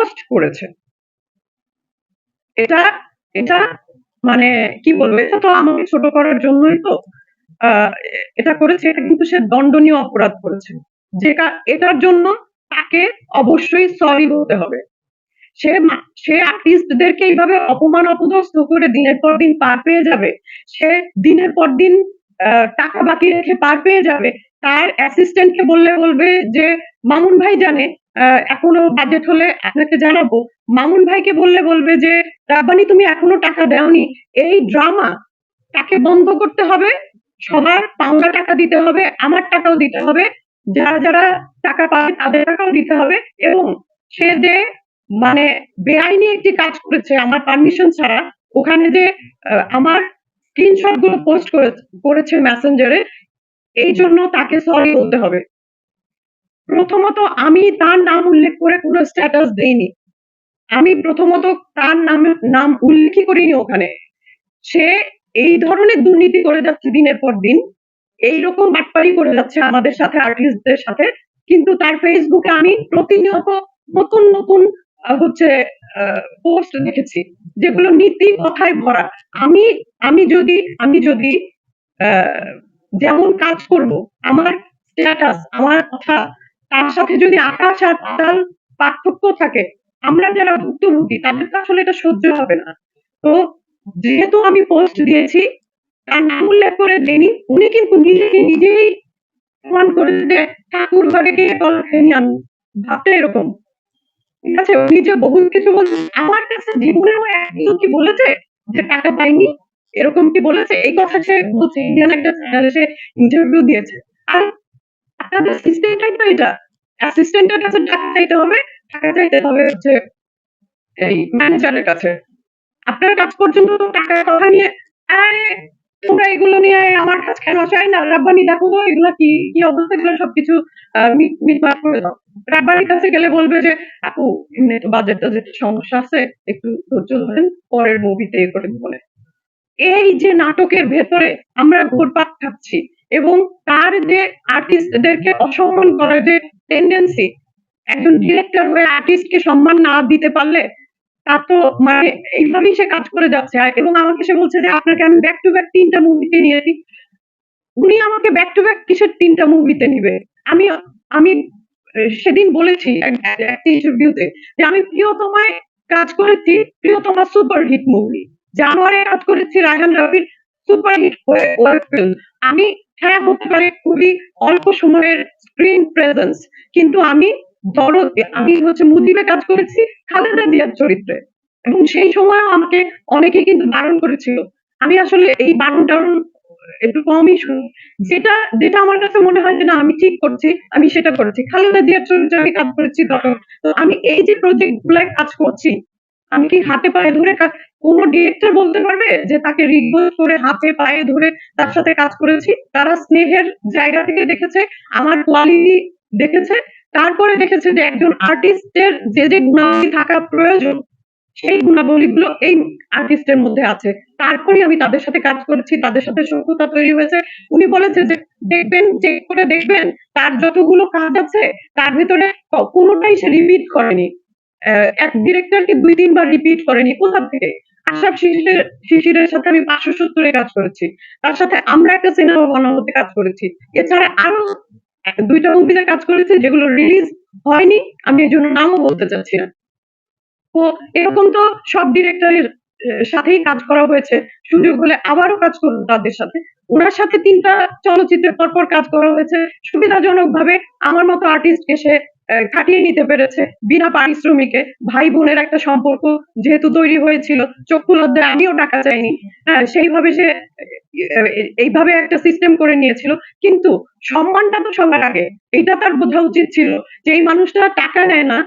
Post করেছে। এটা এটা মানে কি বলবো, এটা তো আমাকে ছোট করার জন্যই তো এটা করেছে। এটা কিন্তু সে দণ্ডনীয় অপরাধ করেছে, এটার জন্য তাকে অবশ্যই সরি বলতে হবে। সে আর্টিস্টদেরকে এইভাবে অপমান অপদস্থ করে দিনের পর দিন পার পেয়ে যাবে, সে দিনের পর দিন টাকা বাকি রেখে পার পেয়ে যাবে। তার অ্যাসিস্ট্যান্টকে বলবে যে মামুন ভাই জানে এখনো বাজেট হলে আপনাকে জানাবো। মামুন ভাইকে বলবে যে রাব্বানি তুমি এখনো টাকা দেওনি। এই ড্রামা তাকে বন্ধ করতে হবে। সবার পাওনা টাকা দিতে হবে, আমার টাকাও দিতে হবে, যারা টাকা পাবে তাদের টাকাও দিতে হবে। এবং সে যে মানে বেআইনি একটি কাজ করেছে আমার পারমিশন ছাড়া, ওখানে যে আমার স্ক্রিনশট গুলো পোস্ট করেছে মেসেঞ্জারে, এই জন্য তাকে সরি বলতে হবে। প্রথমত আমি তার নাম উল্লেখ করে কোনো স্ট্যাটাস দেইনি। আমি প্রথমত তার নাম উল্লেখই করিনি ওখানে। সে এই ধরনের দুর্নীতি করে যাচ্ছে দিনের পর দিন, এইরকম বাটপারি করে যাচ্ছে আমাদের সাথে, আর্টিস্টদের সাথে। কিন্তু তার ফেসবুকে আমি প্রতিনিয়ত নতুন নতুন হচ্ছে পোস্ট দেখেছি যেগুলো নীতি কথায় ভরা। আমি আমি যদি যেমন কাজ করব, আমার স্ট্যাটাস, আমার কথা, তার সাথে যদি আকাশ আর পাতাল পার্থক্য থাকে, আমরা যারা ভুক্তভোগী তাদের তো আসলে এটা সহ্য হবে না। তো যেহেতু আমি পোস্ট দিয়েছি, তার নাম উল্লেখ করে দেনি, উনি কিন্তু নিজেকে নিজেই প্রমাণ করে যে ঠাকুর ঘরে গিয়ে কল খেয়ে আমি ভাবটা এরকম। ঠিক আছে, উনি যে বহু কিছু বলছে, আমার কাছে জীবনেও একদিন কি বলেছে যে টাকা পাইনি, এরকম কি বলেছে? এই কথা সে বলছে, ইন্ডিয়ান একটা চ্যানেলে সে ইন্টারভিউ দিয়েছে। আর আপনাদের সিস্টেমটাই তো এটা, অ্যাসিস্ট্যান্টের কাছে টাকা চাইতে হবে, টাকা চাইতে হবে হচ্ছে এই ম্যানেজারের কাছে। আপনার কাজ পর্যন্ত টাকার কথা নিয়ে, আরে তোমরা এগুলো নিয়ে আমার কাজ কেন চাই না, রাব্বানি দেখো তো এগুলো কি কি অবস্থা, এগুলো সবকিছু মিটমাট করে দাও। রাব্বানির কাছে গেলে বলবে যে আপু এমনি তো বাজেটটা যে সমস্যা আছে, একটু ধৈর্য ধরেন, পরের মুভিতে এ করে বলে। এই যে নাটকের ভেতরে আমরা ঘুরপাক খাচ্ছি, এবং তার যে আর্টিস্টদেরকে অসম্মান করার যে টেন্ডেন্সি, একজন ডিরেক্টর হয়ে আর্টিস্টকে সম্মান না দিতে পারলে তা তো মানে এইভাবেই সে কাজ করে যাচ্ছে। এবং আমাকে সে বলছে যে আপনাকে আমি ব্যাক টু ব্যাক ৩ টা মুভিতে নিয়েছি। উনি আমাকে ব্যাক টু ব্যাক কিসের ৩ টা মুভিতে নিবে? আমি আমি সেদিন বলেছি একটা ইন্টারভিউতে যে আমি প্রিয়তমায় কাজ করেছি, প্রিয়তমা সুপার হিট মুভি। জানুয়ারি কাজ করেছি রায়হান রাফির সুপার হিট ওয়েব ফিল্ম। আমি হ্যাঁ হতে পারে খুবই অল্প সময়ের স্ক্রিন প্রেজেন্স, কিন্তু আমি হচ্ছে মুজিবে কাজ করেছি খালেদা জিয়ার চরিত্রে, এবং সেই সময় আমাকে অনেকে কিন্তু বারণ করেছিল। আমি আসলে এই বারণ টারণ একটু কমই শুনি। যেটা যেটা আমার কাছে মনে হয় যে না আমি ঠিক করছি, আমি সেটা করেছি। খালেদা জিয়ার চরিত্রে আমি কাজ করেছি তখন। তো আমি এই যে প্রজেক্ট গুলায় কাজ করছি, আমি কি হাতে পায়ে ধরে কোন ডিরেক্টর বলতে পারবে যে তাকে রিকোয়েস্ট করে হাতে পায়ে ধরে তার সাথে কাজ করেছি? তারা স্নেহের জায়গা থেকে দেখেছে, আমার কোয়ালিটি দেখেছে, তারপরে দেখেছে যে একজন আর্টিস্টের যে গুণাবলী থাকা প্রয়োজন, সেই গুণাবলীগুলো এই আর্টিস্টের মধ্যে আছে। তারপরেই আমি তাদের সাথে কাজ করেছি, তাদের সাথে সখ্যতা তৈরি হয়েছে। উনি বলেছে যে দেখবেন, চেক করে দেখবেন তার যতগুলো কাজ আছে তার ভিতরে কোনোটাই সে রিপিট করেনি। এক ডিরেক্টরকে ২-৩ বার রিপিট করেনি। কোথা থেকে? আশরাফ শিশিরের সাথে আমি ৫৭০ এ কাজ করেছি। তার সাথে আমরা একটা সিনেমা বানানোতে কাজ করেছি। এছাড়া আরো ২ টা মুভিতে কাজ করেছি যেগুলো রিলিজ হয়নি। আমি এজন্য নামও বলতে চাচ্ছি না। তো এরকম তো সব ডিরেক্টরের সাথেই কাজ করা হয়েছে। সুযোগ হলে আবারও কাজ করব তাদের সাথে। উনার সাথে ৩ টা চলচ্চিত্রে পরপর কাজ করা হয়েছে। সুবিধাজনকভাবে আমার মতো আর্টিস্টকে সে খাটিয়ে নিতে পেরেছে বিনা পারিশ্রমিকে। ভাই বোনের একটা সম্পর্ক যেহেতু তৈরি হয়েছিল, চক্ষু লজ্জায় আমিও টাকা চাইনি। হ্যাঁ, সেইভাবে সে এইভাবে একটা সিস্টেম করে নিয়েছিল। কিন্তু সম্মানটা তো সবার আগে। এটা তার বোঝা উচিত ছিল যে এই মানুষটা টাকা নেয় না,